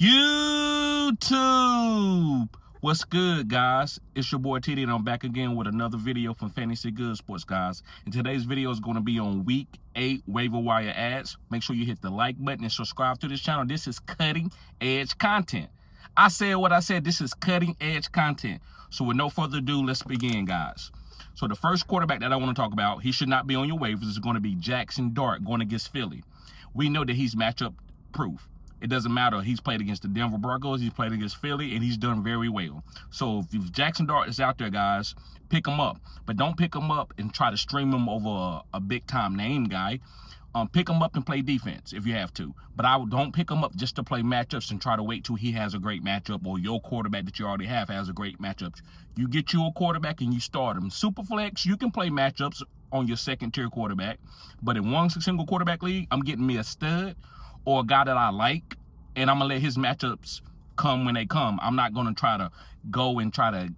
YouTube, what's good, guys? It's your boy TD, and I'm back again with another video from Fantasy Good Sports, guys. And today's video is going to be on Week 8 waiver wire ads. Make sure you hit the like button and subscribe to this channel. This is cutting edge content. I said what I said. This is cutting edge content. So with no further ado, let's begin, guys. So the first quarterback that I want to talk about, he should not be on your waivers, is going to be Jaxson Dart going against Philly. We know that he's matchup proof. It doesn't matter. He's played against the Denver Broncos. He's played against Philly, and he's done very well. So if Jaxson Dart is out there, guys, pick him up. But don't pick him up and try to stream him over a big-time name guy. Pick him up and play defense if you have to. But don't pick him up just to play matchups and try to wait till he has a great matchup or your quarterback that you already have has a great matchup. You get you a quarterback and you start him. Superflex, you can play matchups on your second-tier quarterback. But in one single quarterback league, I'm getting me a stud or a guy that I like, and I'm going to let his matchups come when they come. I'm not going to try to go and try to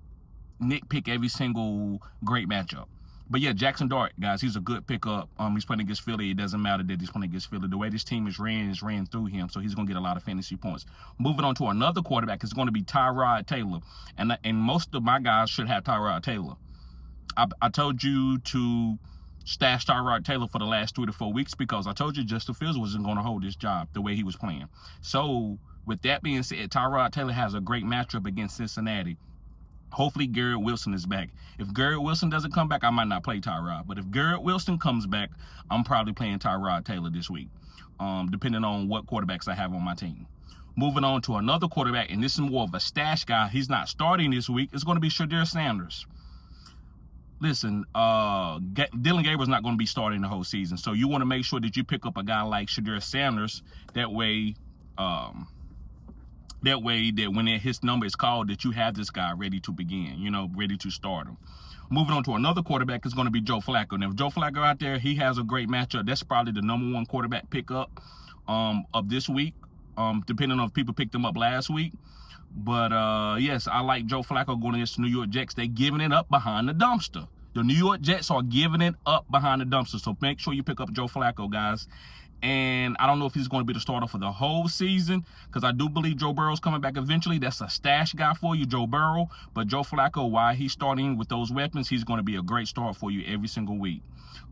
nitpick every single great matchup. But yeah, Jaxson Dart, guys, he's a good pickup. He's playing against Philly. It doesn't matter that he's playing against Philly. The way this team is ran through him, so he's going to get a lot of fantasy points. Moving on to another quarterback, it's going to be Tyrod Taylor. And most of my guys should have Tyrod Taylor. I told you to stash Tyrod Taylor for the last 3 to 4 weeks because I told you Justin Fields wasn't going to hold his job the way he was playing. So with that being said, Tyrod Taylor has a great matchup against Cincinnati. Hopefully Garrett Wilson is back. If Garrett Wilson doesn't come back, I might not play Tyrod. But if Garrett Wilson comes back, I'm probably playing Tyrod Taylor this week, depending on what quarterbacks I have on my team. Moving on to another quarterback, and this is more of a stash guy. He's not starting this week. It's going to be Shadir Sanders. Listen, Dylan Gabriel's not going to be starting the whole season, so you want to make sure that you pick up a guy like Shadir Sanders. That way that when his number is called, that you have this guy ready to begin, ready to start him. Moving on to another quarterback is going to be Joe Flacco. Now, if Joe Flacco out there, he has a great matchup. That's probably the #1 quarterback pickup of this week, depending on if people picked him up last week. But, yes, I like Joe Flacco going against the New York Jets. They're giving it up behind the dumpster. The New York Jets are giving it up behind the dumpster. So make sure you pick up Joe Flacco, guys. And I don't know if he's going to be the starter for the whole season because I do believe Joe Burrow's coming back eventually. That's a stash guy for you, Joe Burrow. But Joe Flacco, while he's starting with those weapons, he's going to be a great start for you every single week.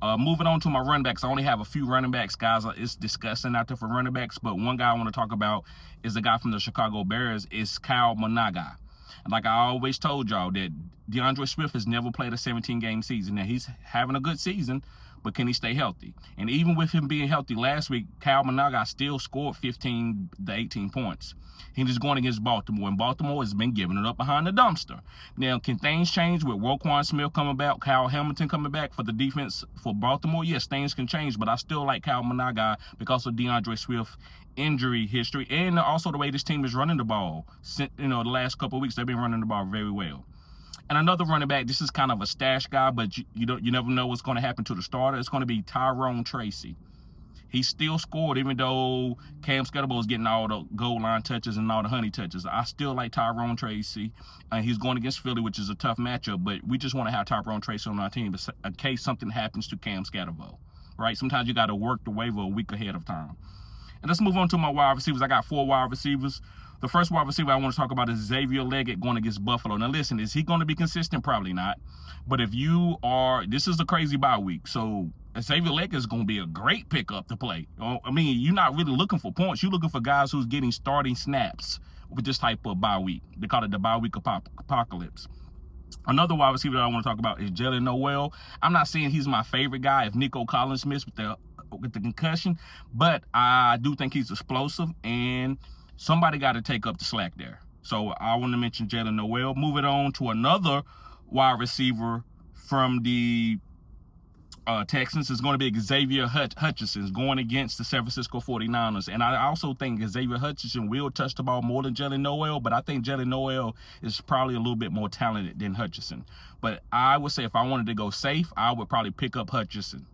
Moving on to my running backs. I only have a few running backs, guys. It's disgusting out there for running backs. But one guy I want to talk about is the guy from the Chicago Bears, is Kyle Managa. And like I always told y'all, that DeAndre Swift has never played a 17-game season. Now, he's having a good season, but can he stay healthy? And even with him being healthy last week, Kyle Managa still scored 15 to 18 points. He was going against Baltimore, and Baltimore has been giving it up behind the dumpster. Now, can things change with Roquan Smith coming back, Kyle Hamilton coming back for the defense for Baltimore? Yes, things can change, but I still like Kyle Managa because of DeAndre Swift injury history and also the way this team is running the ball. The last couple of weeks, they've been running the ball very well. And another running back, this is kind of a stash guy, but you never know what's going to happen to the starter. It's going to be Tyrone Tracy. He still scored, even though Cam Scuttleball is getting all the goal line touches and all the honey touches. I still like Tyrone Tracy. He's going against Philly, which is a tough matchup, but we just want to have Tyrone Tracy on our team in case something happens to Cam Scuttleball, right? Sometimes you got to work the waiver a week ahead of time. And let's move on to my wide receivers. I got 4 wide receivers. The first wide receiver I want to talk about is Xavier Leggett going against Buffalo. Now, listen, is he going to be consistent? Probably not. But if you are, this is a crazy bye week. So Xavier Leggett is going to be a great pickup to play. I mean, you're not really looking for points. You're looking for guys who's getting starting snaps with this type of bye week. They call it the bye week apocalypse. Another wide receiver that I want to talk about is Jalen Noel. I'm not saying he's my favorite guy if Nico Collins missed with the concussion, but I do think he's explosive, and somebody got to take up the slack there. So I want to mention Jalen Noel. Moving on to another wide receiver from the Texans is going to be Xavier Hutchinson going against the San Francisco 49ers. And I also think Xavier Hutchinson will touch the ball more than Jalen Noel, but I think Jalen Noel is probably a little bit more talented than Hutchinson. But I would say if I wanted to go safe, I would probably pick up Hutchinson.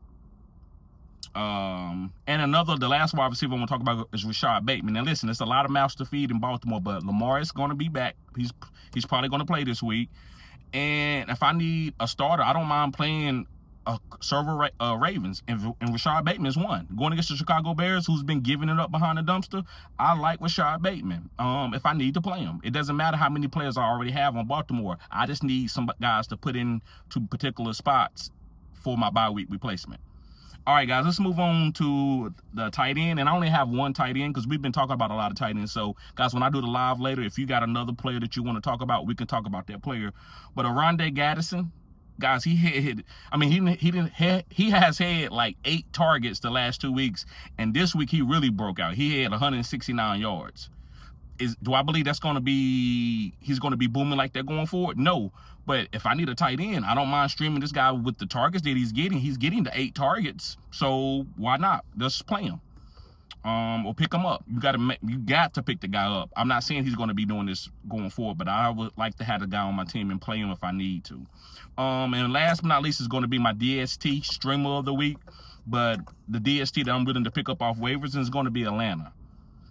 And the last wide receiver I want to talk about is Rashad Bateman. Now, listen, there's a lot of mouths to feed in Baltimore, but Lamar is going to be back. He's probably going to play this week. And if I need a starter, I don't mind playing server Ravens, and Rashad Bateman is one. Going against the Chicago Bears, who's been giving it up behind the dumpster, I like Rashad Bateman. If I need to play him, it doesn't matter how many players I already have on Baltimore. I just need some guys to put in to particular spots for my bye week replacement. All right, guys, let's move on to the tight end. And I only have one tight end because we've been talking about a lot of tight ends. So, guys, when I do the live later, if you got another player that you want to talk about, we can talk about that player. But Oronde Gaddison, guys, he has had like 8 targets the last 2 weeks, and this week he really broke out. He had 169 yards. Do I believe he's going to be booming like that going forward? No. But if I need a tight end, I don't mind streaming this guy with the targets that he's getting. He's getting the 8 targets, so why not? Just play him. Or pick him up. You got to pick the guy up. I'm not saying he's going to be doing this going forward, but I would like to have the guy on my team and play him if I need to. And last but not least is going to be my DST streamer of the week. But the DST that I'm willing to pick up off waivers is going to be Atlanta.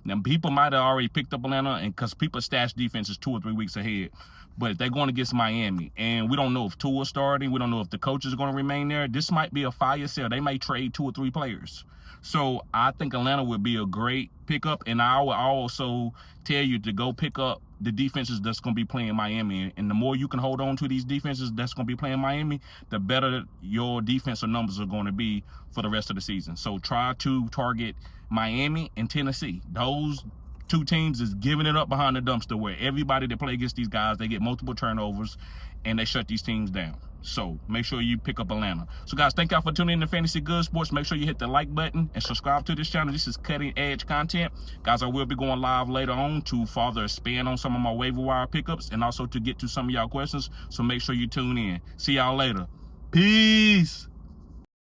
Now, people might have already picked up Atlanta, and because people stash defenses 2 or 3 weeks ahead. But if they're going against Miami, and we don't know if Tua's starting, we don't know if the coaches are going to remain there, this might be a fire sale. They may trade 2 or 3 players. So I think Atlanta would be a great pickup, and I will also tell you to go pick up the defenses that's going to be playing Miami. And the more you can hold on to these defenses that's going to be playing Miami, the better your defensive numbers are going to be for the rest of the season. So try to target Miami and Tennessee. Those 2 teams is giving it up behind the dumpster, where everybody that play against these guys, they get multiple turnovers and they shut these teams down. So make sure you pick up Atlanta. So guys, thank y'all for tuning in to Fantasy Good Sports. Make sure you hit the like button and subscribe to this channel. This is cutting edge content. Guys, I will be going live later on to further expand on some of my waiver wire pickups and also to get to some of y'all questions. So make sure you tune in. See y'all later. Peace.